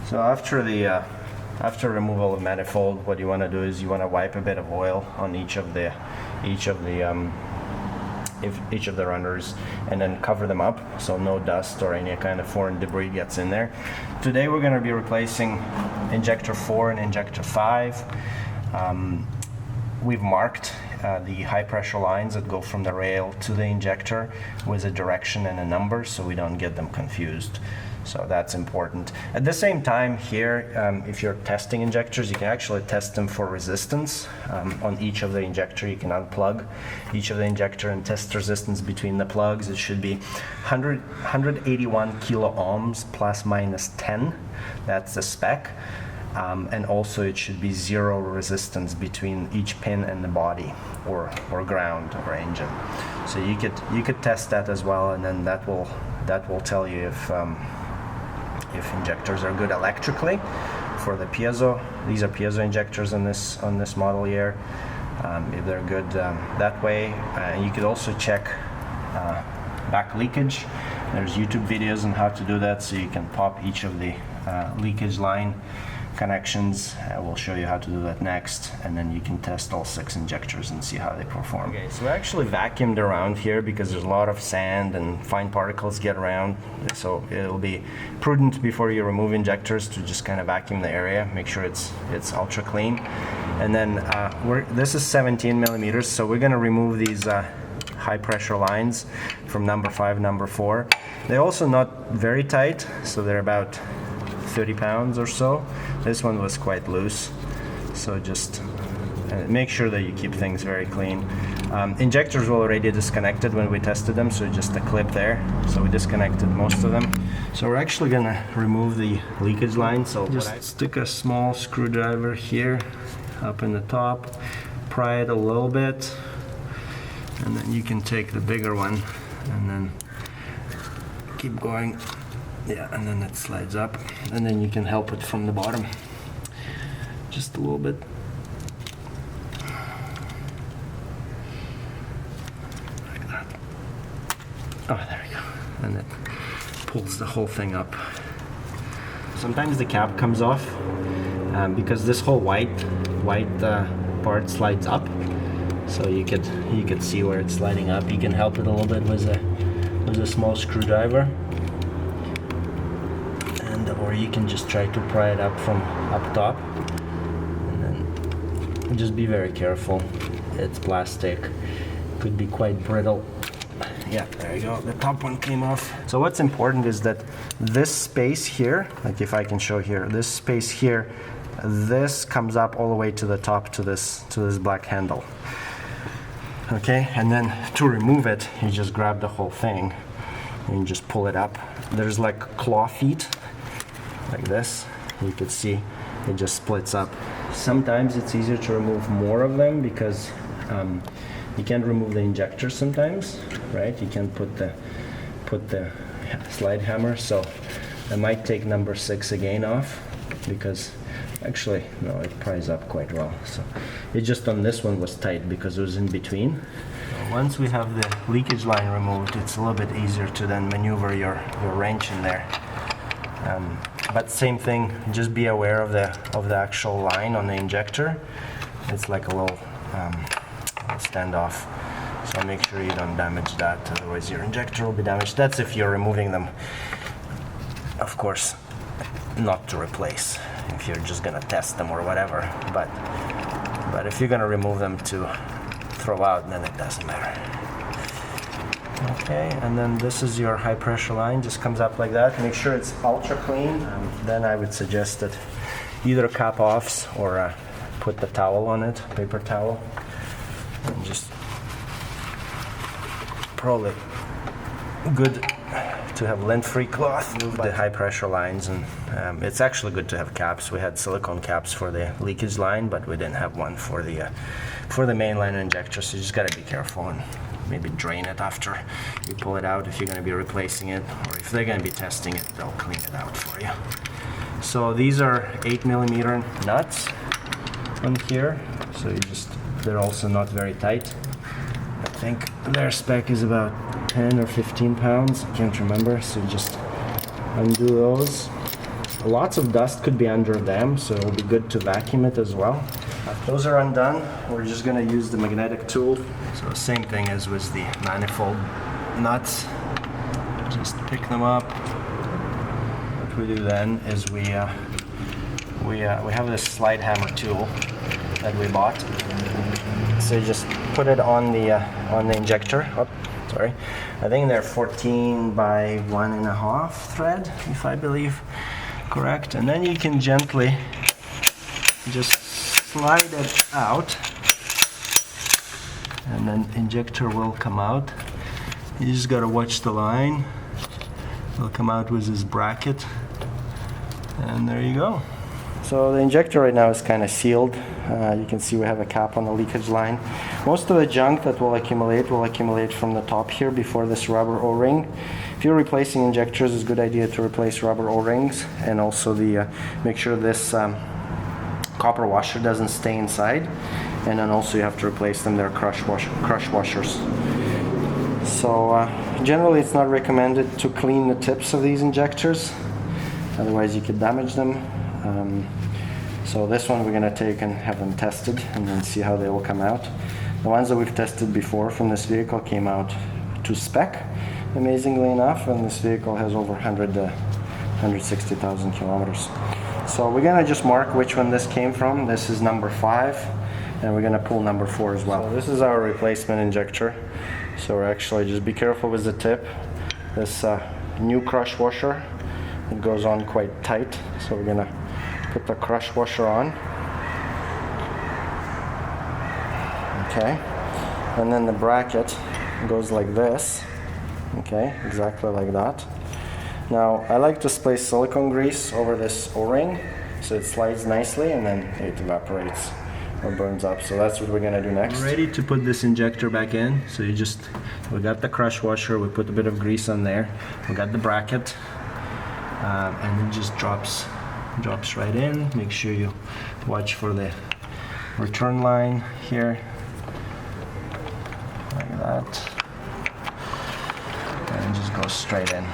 So after removal of manifold, what you want to do is you want to wipe a bit of oil on each of the runners, and then cover them up so no dust or any kind of foreign debris gets in there. Today we're going to be replacing injector 4 and injector 5. We've marked the high pressure lines that go from the rail to the injector with a direction and a number so we don't get them confused. So that's important. At the same time here, if you're testing injectors, you can actually test them for resistance. On each of the injector, you can unplug each of the injector and test resistance between the plugs. It should be 181 kilo ohms plus minus 10. That's the spec. And also it should be 0 resistance between each pin and the body or ground or engine. So you could test that as well, and then that will tell you if injectors are good electrically for the piezo. These are piezo injectors on this model year. If they're good that way, you could also check back leakage. There's YouTube videos on how to do that, so you can pop each of the leakage line connections. We'll show you how to do that next, and then you can test all 6 injectors and see how they perform. Okay, so we actually vacuumed around here because there's a lot of sand and fine particles get around, so it'll be prudent before you remove injectors to just kind of vacuum the area, make sure it's ultra clean. And then this is 17 millimeters, so we're going to remove these high pressure lines from number 5, number 4. They're also not very tight, so they're about 30 pounds or so. This one was quite loose, so just make sure that you keep things very clean. Injectors were already disconnected when we tested them, so just a clip there. So we disconnected most of them. So we're actually gonna remove the leakage line. So just stick a small screwdriver here up in the top, pry it a little bit, and then you can take the bigger one and then keep going. Yeah, and then it slides up, and then you can help it from the bottom just a little bit. Like that. Oh, there we go. And it pulls the whole thing up. Sometimes the cap comes off because this whole white part slides up, so you could see where it's sliding up. You can help it a little bit with a small screwdriver, or you can just try to pry it up from up top, and then just be very careful. It's plastic, could be quite brittle. Yeah, there you go, the top one came off. So what's important is that this space here, like if I can show here, this space here, this comes up all the way to the top to this black handle. Okay, and then to remove it, you just grab the whole thing and you just pull it up. There's like claw feet like this. You can see it just splits up. Sometimes it's easier to remove more of them because you can't remove the injector sometimes, right? You can't put the slide hammer, so I might take number 6 again off, because actually no, it pries up quite well. So it just on this one was tight because it was in between. Once we have the leakage line removed, it's a little bit easier to then maneuver your wrench in there. But same thing, just be aware of the actual line on the injector. It's like a little standoff, so make sure you don't damage that, otherwise your injector will be damaged. That's if you're removing them, of course, not to replace, if you're just gonna test them or whatever. But if you're gonna remove them to throw out, then it doesn't matter. Okay, and then this is your high pressure line, just comes up like that. Make sure it's ultra clean. Then I would suggest that either cap offs or put the towel on it, paper towel, and just probably good to have lint-free cloth. Move the high pressure lines, and it's actually good to have caps. We had silicone caps for the leakage line, but we didn't have one for the mainline injector, so you just gotta be careful and maybe drain it after you pull it out if you're going to be replacing it, or if they're going to be testing it, they'll clean it out for you. So these are 8mm nuts on here, so they're also not very tight. I think their spec is about 10 or 15 pounds, I can't remember, so you just undo those lots of dust could be under them, so it'll be good to vacuum it as well. After those are undone, we're just gonna use the magnetic tool. So same thing as with the manifold nuts. Just pick them up. What we do then is we have this slide hammer tool that we bought. So you just put it on the injector. Oh, sorry. I think they're 14 by 1.5 thread, if I believe correct. And then you can gently just slide it out, and then injector will come out. You just gotta watch the line. It'll come out with this bracket, and there you go. So the injector right now is kind of sealed. You can see we have a cap on the leakage line. Most of the junk that will accumulate from the top here before this rubber O-ring. If you're replacing injectors, it's a good idea to replace rubber O-rings, and also make sure this copper washer doesn't stay inside. And then also you have to replace them. They're crush washers. So generally it's not recommended to clean the tips of these injectors, otherwise you could damage them. So this one we're going to take and have them tested and then see how they will come out. The ones that we've tested before from this vehicle came out to spec, amazingly enough, and this vehicle has over 160,000 kilometers. So we're going to just mark which one this came from. This is number 5, and we're going to pull number 4 as well. So this is our replacement injector. So we're actually, just be careful with the tip. This new crush washer, it goes on quite tight, so we're going to put the crush washer on. Okay, and then the bracket goes like this. Okay, exactly like that. Now I like to spray silicone grease over this O-ring so it slides nicely and then it evaporates or burns up. So that's what we're gonna do next. We're ready to put this injector back in. So we got the crush washer, we put a bit of grease on there, we got the bracket, and it just drops right in. Make sure you watch for the return line here, like that, and just go straight in.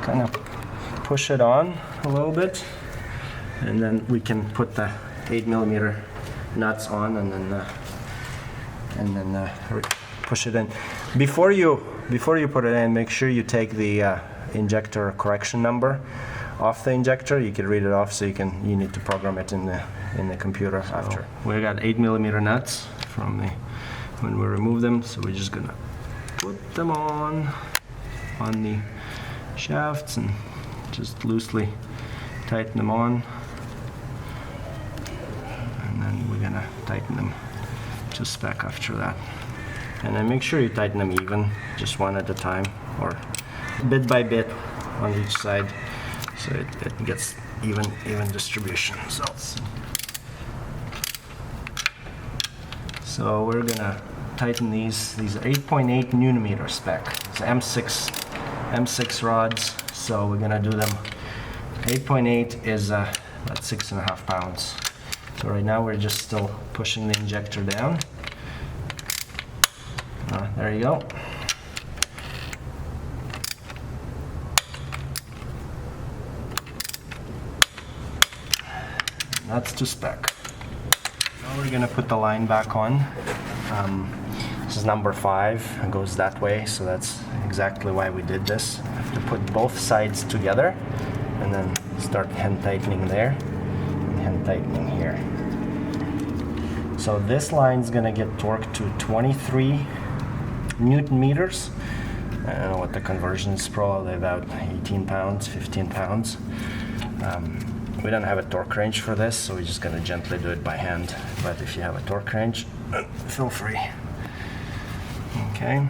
Kind of push it on a little bit, and then we can put the 8mm nuts on, and then push it in. Before you put it in, make sure you take the injector correction number off the injector. You can read it off, so you need to program it in the computer after. We got 8mm nuts from when we remove them, so we're just gonna put them on the shafts and just loosely tighten them on, and then we're gonna tighten them to spec after that. And then make sure you tighten them even, just one at a time, or bit by bit on each side, so it gets even distribution. So we're gonna tighten these are 8.8 nm spec. It's M6 rods, so we're gonna do them. 8.8 is about 6.5 pounds. So right now we're just still pushing the injector down. There you go. That's to spec. Now we're gonna put the line back on. This is number 5, it goes that way, so that's exactly why we did this. Have to put both sides together and then start hand tightening there and hand tightening here. So this line's gonna get torqued to 23 Newton meters. I don't know what the conversion is, probably about 18 pounds, 15 pounds. We don't have a torque wrench for this, so we're just gonna gently do it by hand. But if you have a torque wrench, feel free. Okay,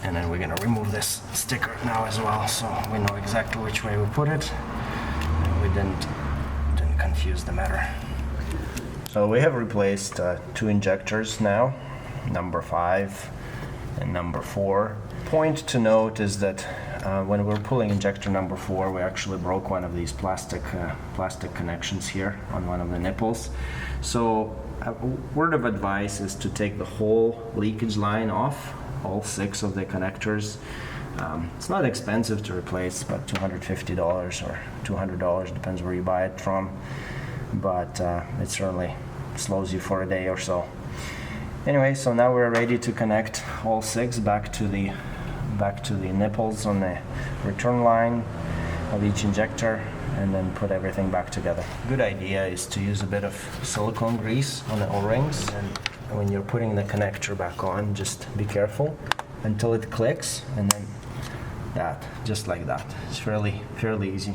and then we're gonna remove this sticker now as well, so we know exactly which way we put it. We didn't confuse the matter. So we have replaced 2 injectors now, number 5 and number 4. Point to note is that when we're pulling injector number 4, we actually broke one of these plastic connections here on one of the nipples. So a word of advice is to take the whole leakage line off, all 6 of the connectors, It's not expensive to replace, about $250 or $200, depends where you buy it from, but it certainly slows you for a day or so. Anyway, so now we're ready to connect all 6 back to the nipples on the return line of each injector, and then put everything back together. Good idea is to use a bit of silicone grease on the O-rings, and when you're putting the connector back on, just be careful until it clicks, and then that, just like that. It's fairly easy.